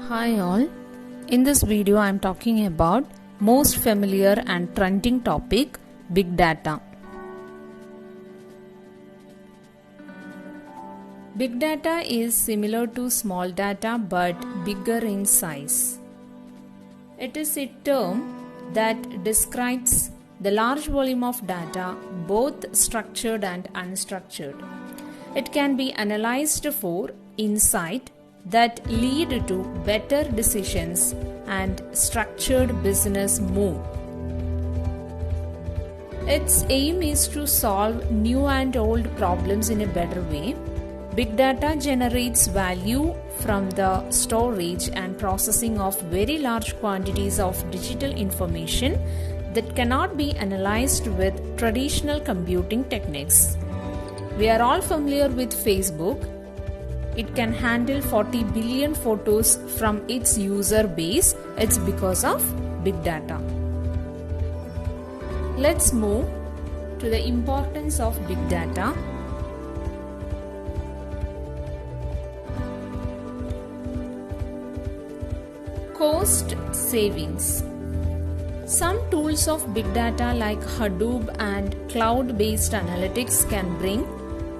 Hi all, in this video I am talking about most familiar and trending topic, big data. Big data is similar to small data but bigger in size. It is a term that describes the large volume of data, both structured and unstructured. It can be analyzed for insight that lead to better decisions and structured business move. Its aim is to solve new and old problems in a better way. Big data generates value from the storage and processing of very large quantities of digital information that cannot be analyzed with traditional computing techniques. We are all familiar with Facebook. It can handle 40 billion photos from its user base. It's because of big data. Let's move to the importance of big data. Cost savings. Some tools of big data like Hadoop and cloud-based analytics can bring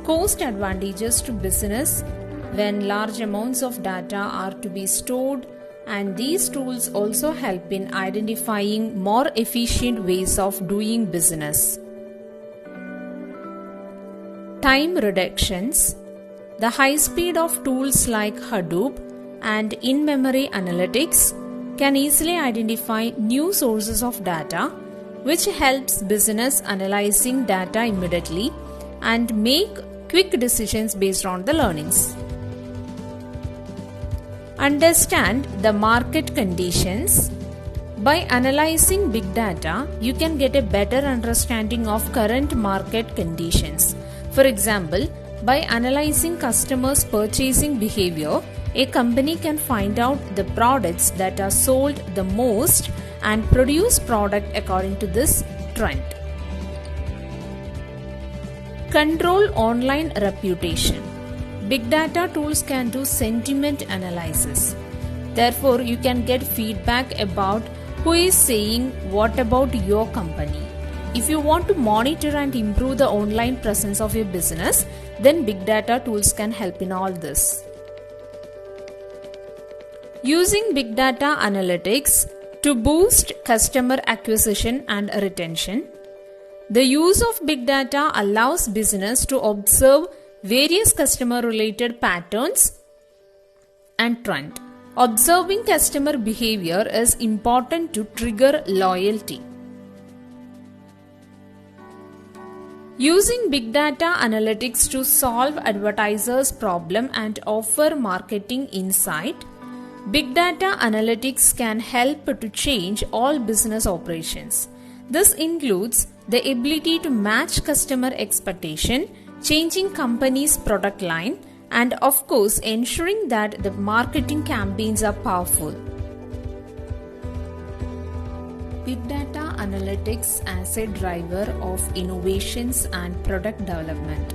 cost advantages to business when large amounts of data are to be stored, and these tools also help in identifying more efficient ways of doing business. Time reductions. The high speed of tools like Hadoop and in-memory analytics can easily identify new sources of data, which helps business analyzing data immediately and make quick decisions based on the learnings. Understand the market conditions. By analyzing big data, you can get a better understanding of current market conditions. For example, by analyzing customers' purchasing behavior, a company can find out the products that are sold the most and produce product according to this trend. Control online reputation. Big data tools can do sentiment analysis. Therefore, you can get feedback about who is saying what about your company. If you want to monitor and improve the online presence of your business, then big data tools can help in all this. Using big data analytics to boost customer acquisition and retention. The use of big data allows business to observe various customer-related patterns and trends. Observing customer behavior is important to trigger loyalty. Using big data analytics to solve advertisers' problem and offer marketing insight. Big data analytics can help to change all business operations. This includes the ability to match customer expectation, changing company's product line, and of course ensuring that the marketing campaigns are powerful. Big data analytics as a driver of innovations and product development.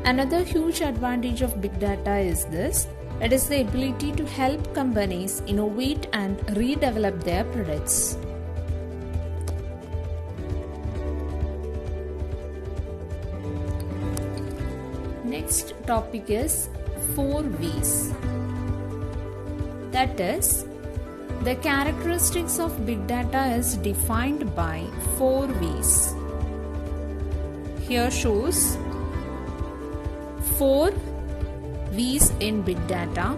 Another huge advantage of big data is this. It is the ability to help companies innovate and redevelop their products. Next topic is 4 V's. That is, the characteristics of big data is defined by 4 V's. Here shows 4 V's in big data,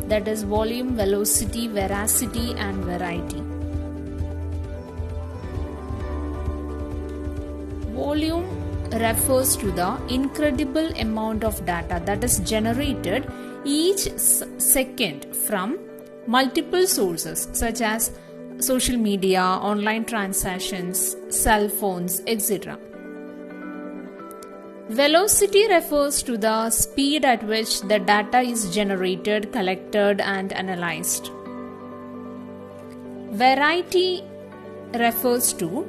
that is volume, velocity, veracity and variety. Volume refers to the incredible amount of data that is generated each second from multiple sources such as social media, online transactions, cell phones, etc. Velocity refers to the speed at which the data is generated, collected and analyzed. Variety refers to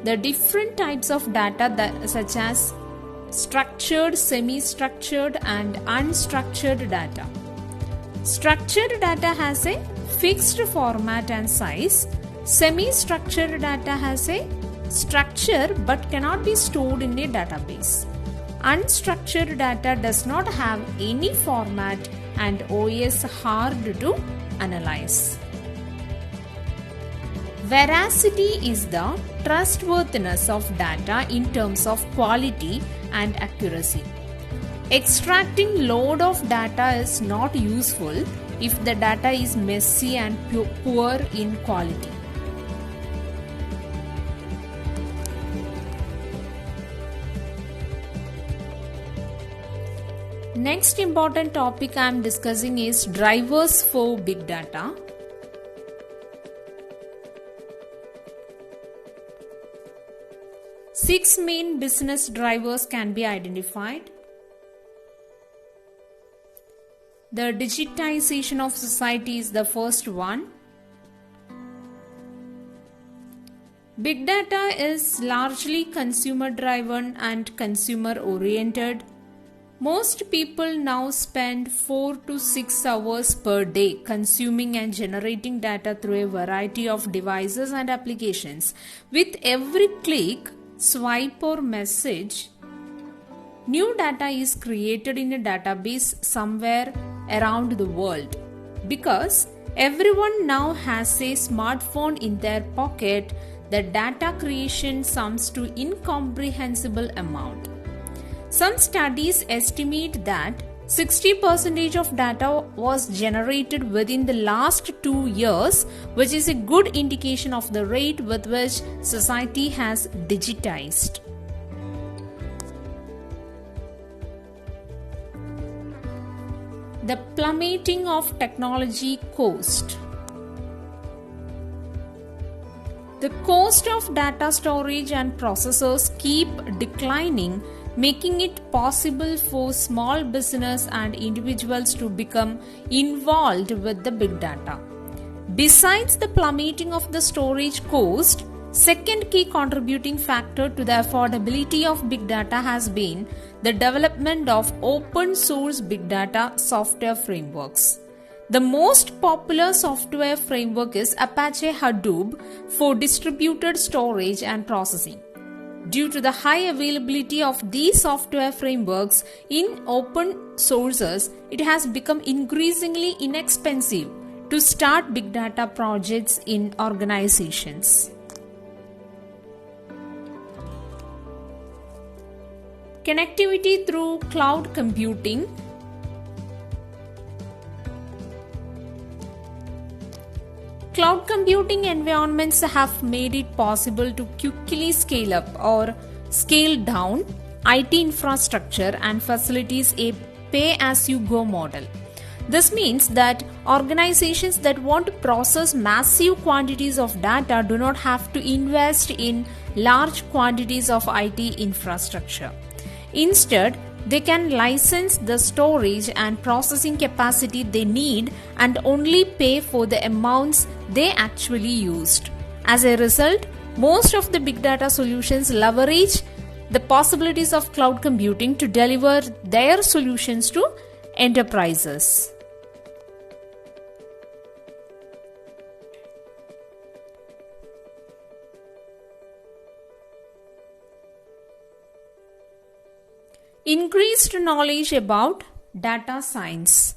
the different types of data such as structured, semi-structured and unstructured data. Structured data has a fixed format and size. Semi-structured data has a structure but cannot be stored in a database. Unstructured data does not have any format and is hard to analyze. Veracity is the trustworthiness of data in terms of quality and accuracy. Extracting load of data is not useful if the data is messy and poor in quality. Next important topic I am discussing is drivers for big data. Six main business drivers can be identified. The digitization of society is the first one. Big data is largely consumer driven and consumer oriented. Most people now spend 4 to 6 hours per day consuming and generating data through a variety of devices and applications. With every click, swipe or message, new data is created in a database somewhere around the world. Because everyone now has a smartphone in their pocket, the data creation sums to incomprehensible amount. Some studies estimate that 60% of data was generated within the last 2 years, which is a good indication of the rate with which society has digitized. The plummeting of technology cost. The cost of data storage and processors keep declining, making it possible for small business and individuals to become involved with the big data. Besides the plummeting of the storage cost, second key contributing factor to the affordability of big data has been the development of open source big data software frameworks. The most popular software framework is Apache Hadoop for distributed storage and processing. Due to the high availability of these software frameworks in open sources, it has become increasingly inexpensive to start big data projects in organizations. Connectivity through cloud computing. Cloud computing environments have made it possible to quickly scale up or scale down IT infrastructure and facilities a pay-as-you-go model. This means that organizations that want to process massive quantities of data do not have to invest in large quantities of IT infrastructure. Instead, they can license the storage and processing capacity they need and only pay for the amounts they actually used. As a result, most of the big data solutions leverage the possibilities of cloud computing to deliver their solutions to enterprises. Increased knowledge about data science.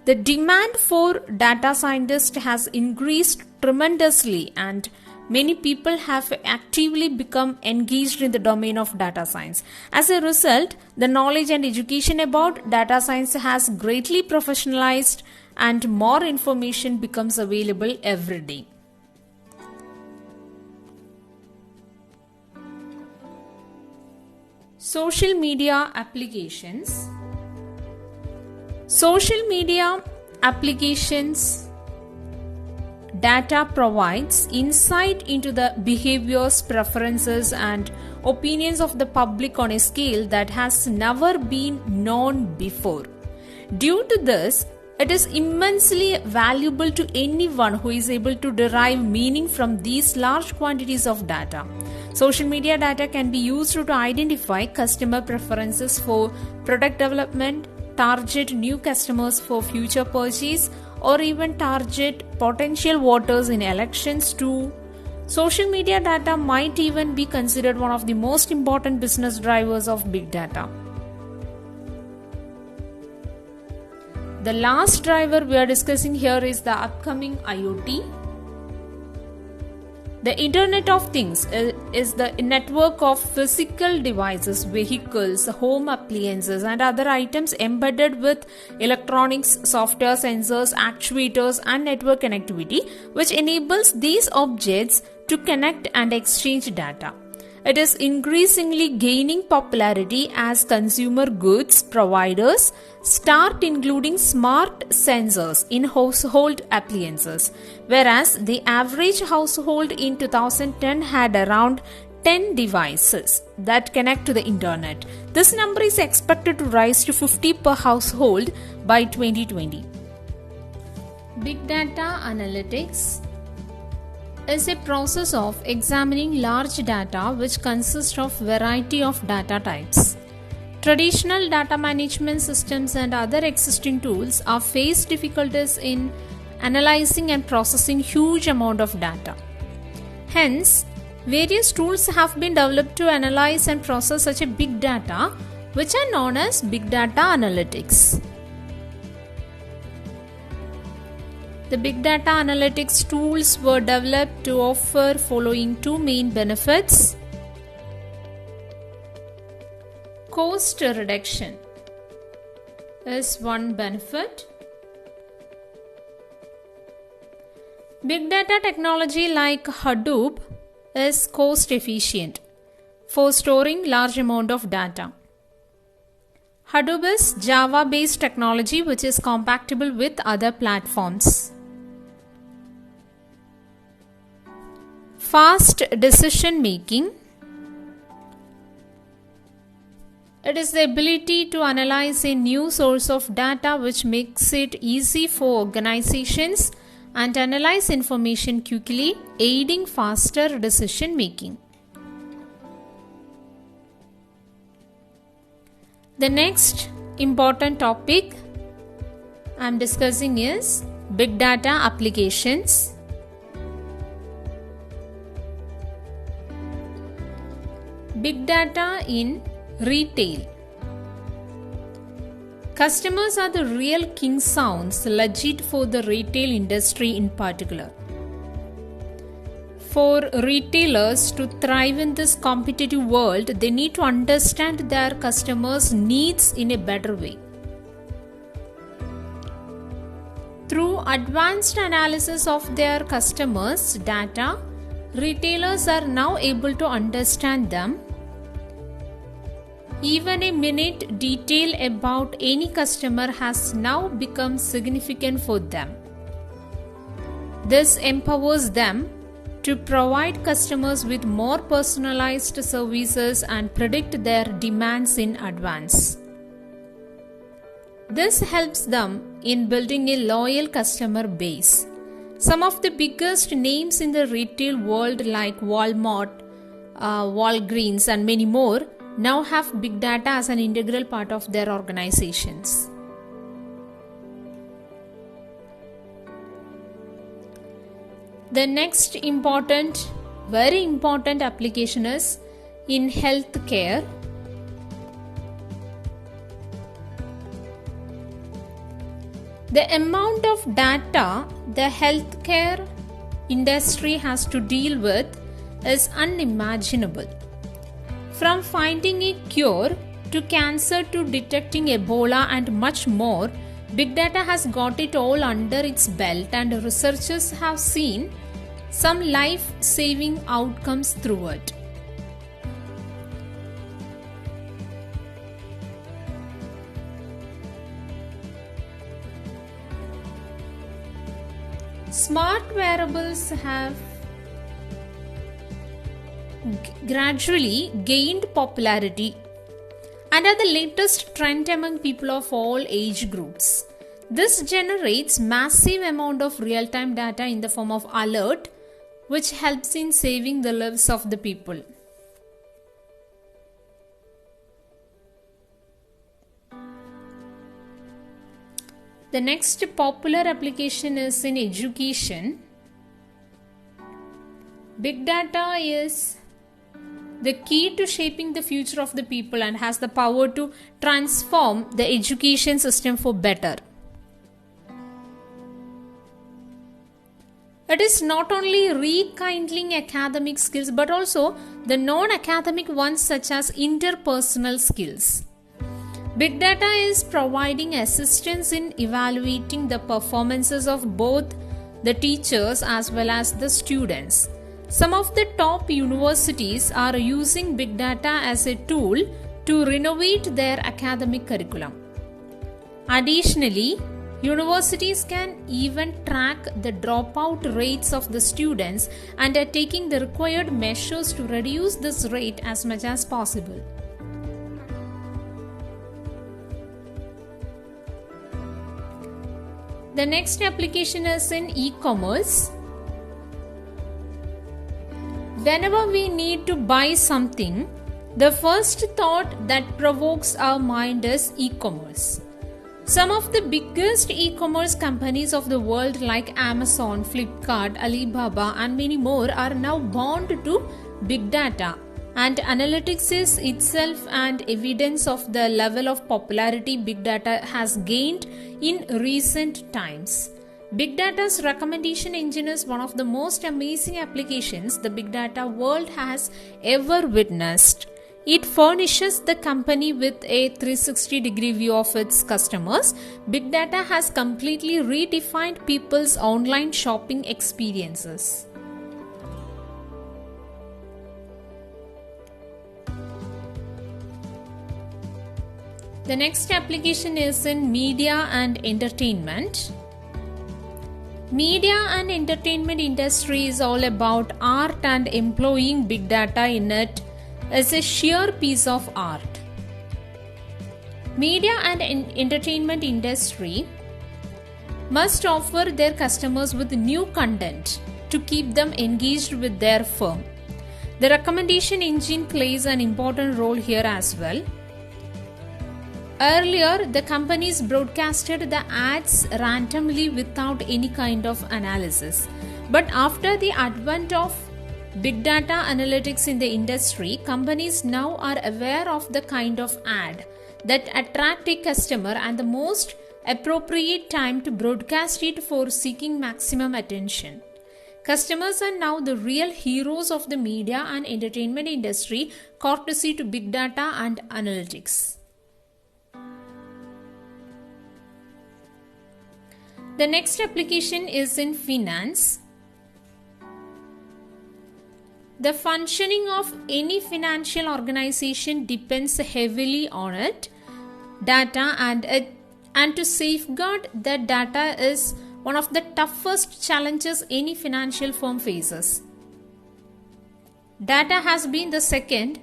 The demand for data scientists has increased tremendously, and many people have actively become engaged in the domain of data science. As a result, the knowledge and education about data science has greatly professionalized and more information becomes available every day. Social media applications. Social media applications data provides insight into the behaviors, preferences, and opinions of the public on a scale that has never been known before. Due to this, it is immensely valuable to anyone who is able to derive meaning from these large quantities of data. Social media data can be used to identify customer preferences for product development, target new customers for future purchase, or even target potential voters in elections too. Social media data might even be considered one of the most important business drivers of big data. The last driver we are discussing here is the upcoming IoT. The Internet of Things is the network of physical devices, vehicles, home appliances, and other items embedded with electronics, software, sensors, actuators, and network connectivity, which enables these objects to connect and exchange data. It is increasingly gaining popularity as consumer goods providers start including smart sensors in household appliances, whereas the average household in 2010 had around 10 devices that connect to the internet. This number is expected to rise to 50 per household by 2020. Big data analytics is a process of examining large data which consists of variety of data types. Traditional data management systems and other existing tools are face difficulties in analyzing and processing huge amount of data. Hence, various tools have been developed to analyze and process such a big data, which are known as big data analytics. The big data analytics tools were developed to offer following two main benefits. Cost reduction is one benefit. Big data technology like Hadoop is cost efficient for storing large amount of data. Hadoop is Java based technology which is compatible with other platforms. Fast decision making. It is the ability to analyze a new source of data which makes it easy for organizations and analyze information quickly, aiding faster decision making. The next important topic I am discussing is big data applications. Big data in retail. Customers are the real king sounds legit for the retail industry in particular. For retailers to thrive in this competitive world, they need to understand their customers' needs in a better way. Through advanced analysis of their customers' data, retailers are now able to understand them. Even a minute detail about any customer has now become significant for them. This empowers them to provide customers with more personalized services and predict their demands in advance. This helps them in building a loyal customer base. Some of the biggest names in the retail world like Walmart, Walgreens and many more now have big data as an integral part of their organizations. The next very important application is in healthcare. The amount of data the healthcare industry has to deal with is unimaginable. From finding a cure to cancer to detecting Ebola and much more, big data has got it all under its belt, and researchers have seen some life-saving outcomes through it. Smart wearables have gradually gained popularity and are the latest trend among people of all age groups. This generates massive amount of real-time data in the form of alert, which helps in saving the lives of the people. The next popular application is in education. Big data is the key to shaping the future of the people and has the power to transform the education system for better. It is not only rekindling academic skills but also the non-academic ones such as interpersonal skills. Big data is providing assistance in evaluating the performances of both the teachers as well as the students. Some of the top universities are using big data as a tool to renovate their academic curriculum. Additionally, universities can even track the dropout rates of the students and are taking the required measures to reduce this rate as much as possible. The next application is in e-commerce. Whenever we need to buy something, the first thought that provokes our mind is e-commerce. Some of the biggest e-commerce companies of the world like Amazon, Flipkart, Alibaba and many more are now bound to big data, and analytics is itself and evidence of the level of popularity big data has gained in recent times. Big data's recommendation engine is one of the most amazing applications the big data world has ever witnessed. It furnishes the company with a 360-degree view of its customers. Big data has completely redefined people's online shopping experiences. The next application is in media and entertainment. Media and entertainment industry is all about art, and employing big data in it is a sheer piece of art. Media and entertainment industry must offer their customers with new content to keep them engaged with their firm. The recommendation engine plays an important role here as well. Earlier, the companies broadcasted the ads randomly without any kind of analysis. But after the advent of big data analytics in the industry, companies now are aware of the kind of ad that attract a customer and the most appropriate time to broadcast it for seeking maximum attention. Customers are now the real heroes of the media and entertainment industry, courtesy to big data and analytics. The next application is in finance. The functioning of any financial organization depends heavily on it, data, and to safeguard that data is one of the toughest challenges any financial firm faces. Data has been the second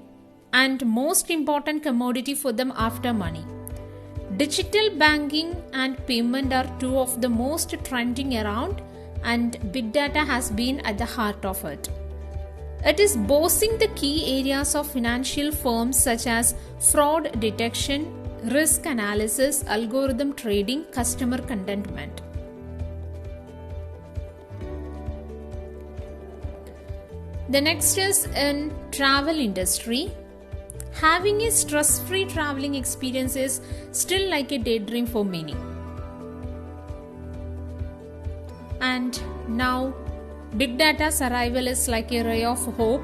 and most important commodity for them after money. Digital banking and payment are two of the most trending around, and big data has been at the heart of it. It is bossing the key areas of financial firms such as fraud detection, risk analysis, algorithm trading, customer contentment. The next is in travel industry. Having a stress-free traveling experience is still like a daydream for many. And now, big data's arrival is like a ray of hope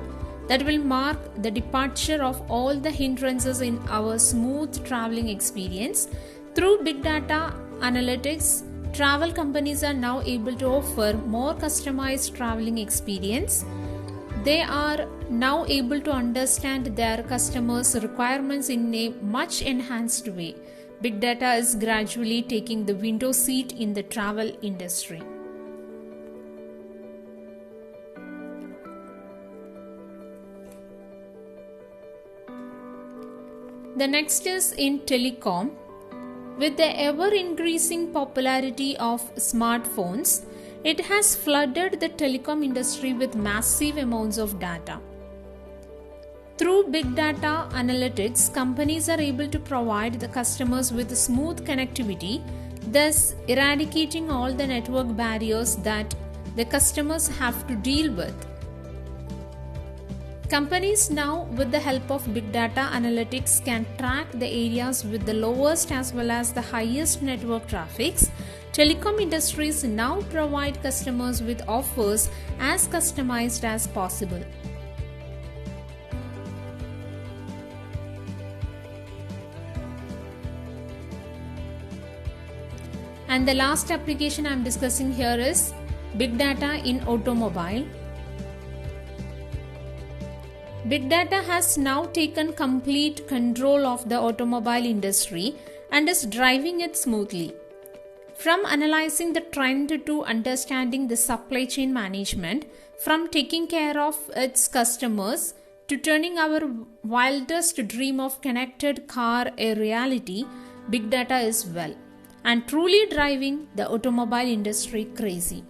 that will mark the departure of all the hindrances in our smooth traveling experience. Through big data analytics, travel companies are now able to offer more customized traveling experience. They are now able to understand their customers' requirements in a much enhanced way. Big data is gradually taking the window seat in the travel industry. The next is in telecom. With the ever-increasing popularity of smartphones, it has flooded the telecom industry with massive amounts of data. Through big data analytics, companies are able to provide the customers with smooth connectivity thus eradicating all the network barriers that the customers have to deal with. Companies now, with the help of big data analytics, can track the areas with the lowest as well as the highest network traffics. Telecom industries now provide customers with offers as customized as possible. And the last application I am discussing here is big data in automobile. Big data has now taken complete control of the automobile industry and is driving it smoothly. From analyzing the trend to understanding the supply chain management, from taking care of its customers to turning our wildest dream of connected car a reality, big data is well and truly driving the automobile industry crazy.